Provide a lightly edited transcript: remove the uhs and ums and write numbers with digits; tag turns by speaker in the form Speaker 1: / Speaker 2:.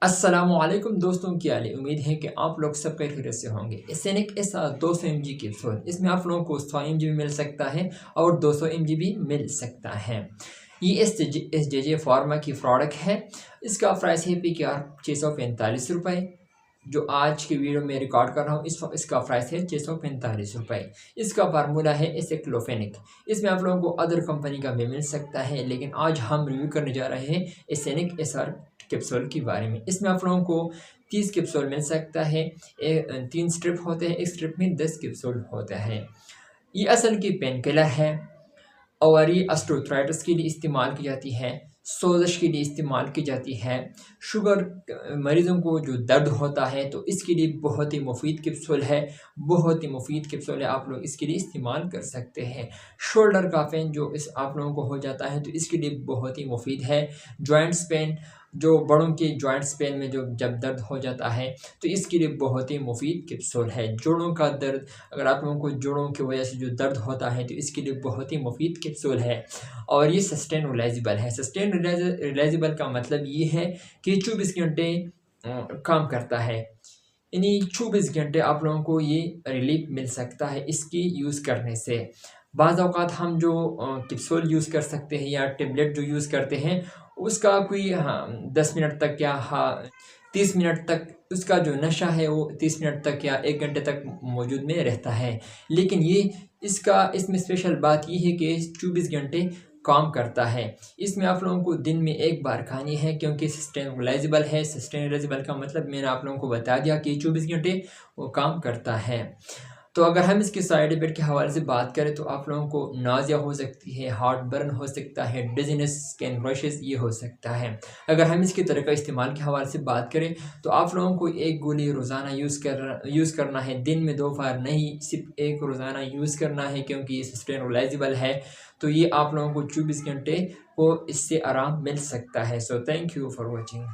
Speaker 1: अस्सलामुअलैकुम दोस्तों, की हाल है। उम्मीद है कि आप लोग सब खैरियत से होंगे। एसएनएक ऐसा 200 mg कैप्सूल, इसमें आप लोगों को 100 mg भी मिल सकता है और 200 mg भी मिल सकता है। ये एस जे फार्मा की प्रोडक्ट है। इसका प्राइस है PKR 645 रुपये। जो आज की वीडियो में रिकॉर्ड कर रहा हूँ इसका प्राइस है 645 रुपये। इसका फार्मूला है एसेक्लोफेनिक। इसमें आप लोगों को अदर कंपनी का भी मिल सकता है, लेकिन आज हम रिव्यू करने जा रहे हैं एसेनिक SR कैप्सूल के बारे में। इसमें आप लोगों को 30 कैप्सूल मिल सकता है। 3 स्ट्रिप होते हैं, एक स्ट्रिप में 10 कैप्सूल होता है। ये असल की पेन किलर है और ये ऑस्टियोआर्थराइटिस के लिए इस्तेमाल की जाती है, सोजश के लिए इस्तेमाल की जाती है। शुगर मरीज़ों को जो दर्द होता है तो इसके लिए बहुत ही मुफीद कैप्सूल है, बहुत ही मुफीद कैप्सूल है। आप लोग इसके लिए इस्तेमाल कर सकते हैं। शोल्डर का पेन जो इस आप लोगों को हो जाता है तो इसके लिए बहुत ही मुफीद है। जॉइंट्स पेन, जो बड़ों के जॉइंट्स पेन में जो जब दर्द हो जाता है तो इसके लिए बहुत ही मुफीद कैप्सूल है। जोड़ों का दर्द, अगर आप लोगों को जोड़ों की वजह से जो दर्द होता है तो इसके लिए बहुत ही मुफीद कैप्सूल है। और ये सस्टेन रिलाइजेबल है। सस्टेन रिलाइजेबल का मतलब ये है कि 24 घंटे काम करता है। यानी 24 घंटे आप लोगों को ये रिलीफ मिल सकता है इसकी यूज़ करने से। बाज़ औक़ात हम जो कैप्सूल यूज़ कर सकते हैं या टेबलेट जो यूज़ करते हैं उसका कोई 10 मिनट तक या 30 मिनट तक उसका जो नशा है वो 30 मिनट तक या 1 घंटे तक मौजूद में रहता है। लेकिन ये इसमें स्पेशल बात ये है कि 24 घंटे काम करता है। इसमें आप लोगों को दिन में एक बार खानी है क्योंकि सस्टेनेबल है। सस्टेनेबल का मतलब मैंने आप लोगों को बता दिया कि 24 घंटे वो काम करता है। तो अगर हम इसके साइड इफेक्ट के हवाले से बात करें तो आप लोगों को नाज़िया हो सकती है, हार्ट बर्न हो सकता है, डिजीनेस, स्किन रैशेस ये हो सकता है। अगर हम इसके तरीक़ा इस्तेमाल के हवाले से बात करें तो आप लोगों को एक गोली रोज़ाना यूज़ करना है, दिन में 2 बार नहीं, सिर्फ एक रोज़ाना यूज़ करना है क्योंकि ये सस्टेनेबल है। तो ये आप लोगों को 24 घंटे को इससे आराम मिल सकता है। So thank you for watching.